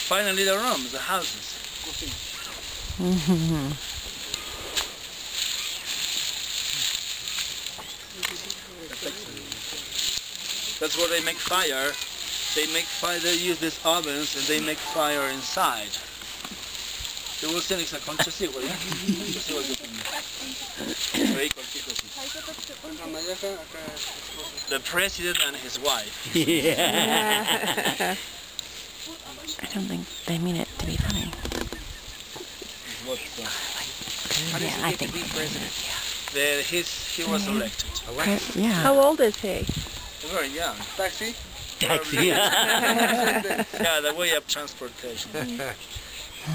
Finally the rooms, the houses. That's where they make fire. They make fire, they use these ovens and they make fire inside. They will send a concha siguro, ¿ya? The president and his wife. Yeah. I don't think they mean it to be funny. Yeah, I think be president. He was elected. Yeah. How old is he? Very young. Taxi? Taxi. Yeah, the way of transportation.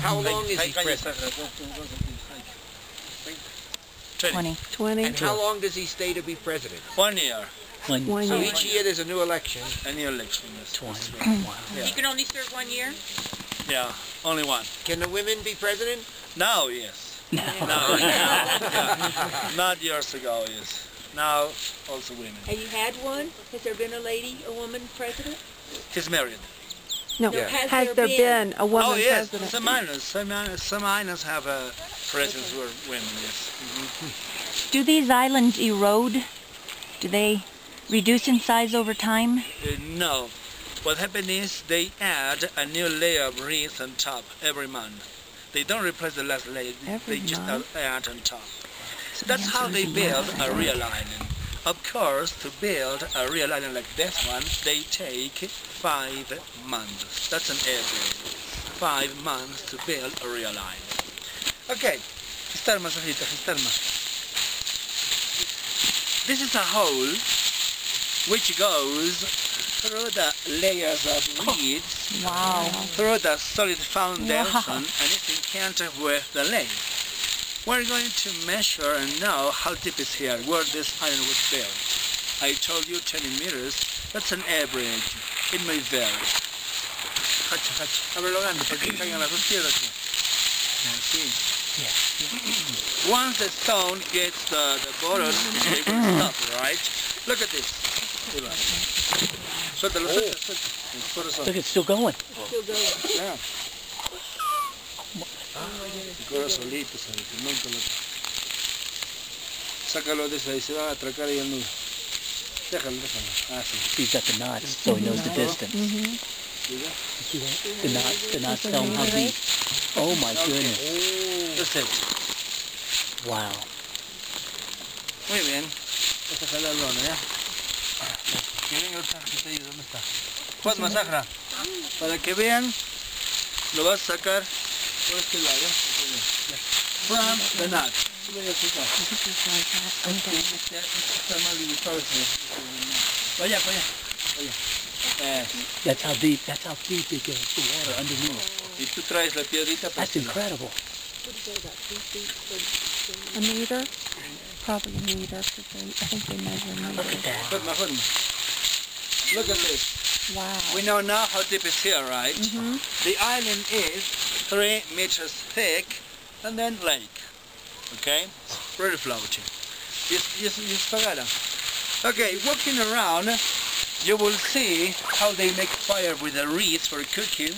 How long is he president? 20. And how long does he stay to be president? 1 year. So each year there's a new election. A new election. Yes. 20. Wow. Yeah. You can only serve 1 year? Yeah, only one. Can the women be president? Now, yes. No. Now, yeah. Not years ago, yes. Now, also women. Have you had one? Has there been a woman president? He's married. No. Yeah. Has there been a woman Oh, yes. president? Some islands have presidents who are women, yes. Do these islands erode? Do they reduce in size over time? No. What happens is they add a new layer of reef on top every month. They don't replace the last layer. They just add on top. So that's how they build a real island. Of course, to build a real island like this one, they take 5 months. That's an average. 5 months to build a real island. Okay, Estarma, Sofita, Estarma. This is a hole which goes through the layers of weeds, through the solid foundation, and it's encountered with the lake. We're going to measure and know how deep is here, where this island was built. I told you 20 meters, that's an average. It may vary. Once the stone gets the bottom, it will stop, right? Look at this. Look, it's still going. Still going. Yeah. Solito, nunca lo... Sácalo de esa y se va a atracar ahí el nudo. Déjalo. Ah, sí. He's got the knots, so he knows the distance. See that? The knots tell him how deep. Oh my goodness. That's it. Wow. Muy bien. Esta es la lona, ¿ya? Que venga otra gente ahí, ¿dónde está? Pues masacra. Para que vean, lo vas a sacar por este lado. From the knot. Vaya. That's how deep it goes, the water underneath. Y tú traes la piedrita. That's incredible. A meter? Probably a meter. I think they measure a meter. Look at that. Look at this. Wow. We know now how deep it's here, right? The island is 3 meters thick and then lake. Okay? Really floating. Okay, walking around, you will see how they make fire with the reeds for cooking.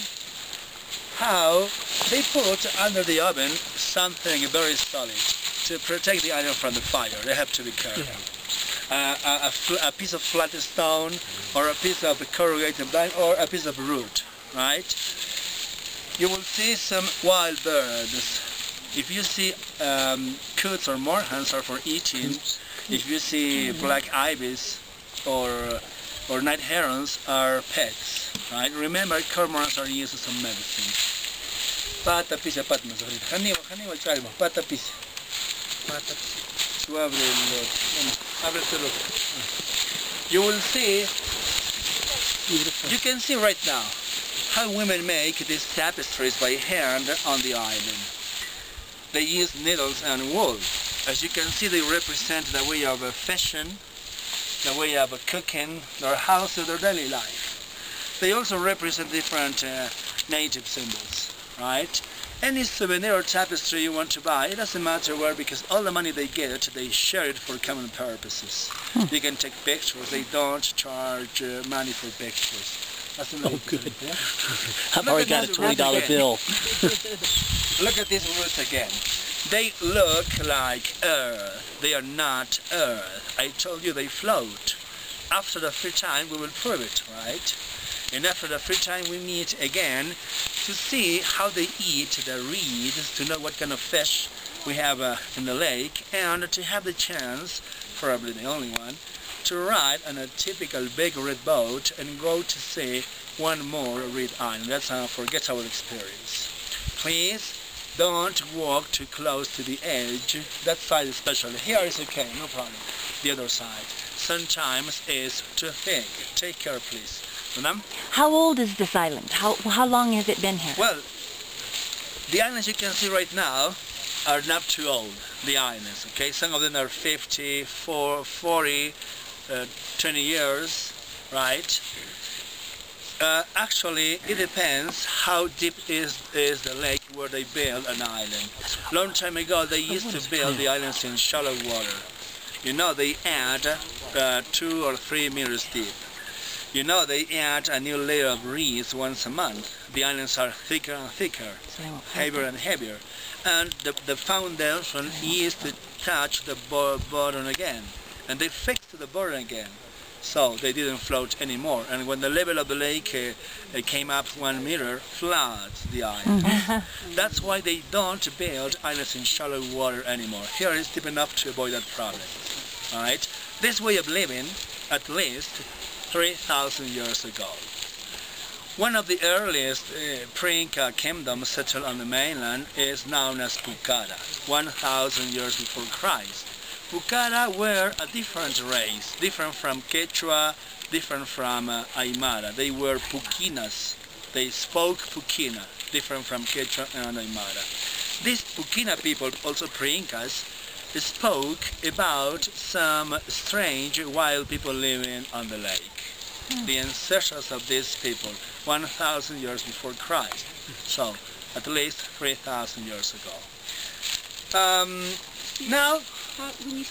How they put under the oven something very solid to protect the island from the fire. They have to be careful. Yeah. A piece of flat stone, or a piece of corrugated plank, or a piece of root, right? You will see some wild birds. If you see coots or moorhens are for eating. If you see black ibis or night herons are pets, right? Remember, cormorants are used as some medicine. Pata pisa patma, Hannibal, charmo, pata pisa. You will see, you can see right now how women make these tapestries by hand on the island. They use needles and wool. As you can see, they represent the way of fashion, the way of cooking, their house, their daily life. They also represent different native symbols, right? Any souvenir or tapestry you want to buy, it doesn't matter where, because all the money they get, they share it for common purposes. You can take pictures. They don't charge money for pictures. That's Oh, good. Yeah? I've already got a $20 bill. Look at these roots again. They look like earth. They are not earth. I told you they float. After the free time, we will prove it, right? And after the free time, we meet again to see how they eat the reeds, to know what kind of fish we have in the lake, and to have the chance, probably the only one, to ride on a typical big reed boat and go to see one more reed island. Let's not forget our experience. Please don't walk too close to the edge. That side especially. Here is okay, no problem. The other side sometimes is too thick. Take care, please. Madam? How old is this island? How long has it been here? Well, the islands you can see right now are not too old, the islands, okay? Some of them are 50, 40, 20 years, right? Actually, it depends how deep is the lake where they build an island. Long time ago, they used to build the islands in shallow water. You know, they add 2 or 3 meters deep. You know, they add a new layer of reeds once a month. The islands are thicker and thicker, heavier and heavier. And the foundation used to touch the bottom again. And they fixed the bottom again. So they didn't float anymore. And when the level of the lake came up 1 meter, floods the island. That's why they don't build islands in shallow water anymore. Here it's deep enough to avoid that problem. All right? This way of living, at least 3,000 years ago. One of the earliest pre-Inca kingdoms settled on the mainland is known as Pucara, 1,000 years before Christ. Pucara were a different race, different from Quechua, different from Aymara. They were Puquinas. They spoke Puquina, different from Quechua and Aymara. These Puquina people, also pre-Incas, spoke about some strange wild people living on the lake. The ancestors of these people, 1,000 years before Christ. So, at least 3,000 years ago. Now, When you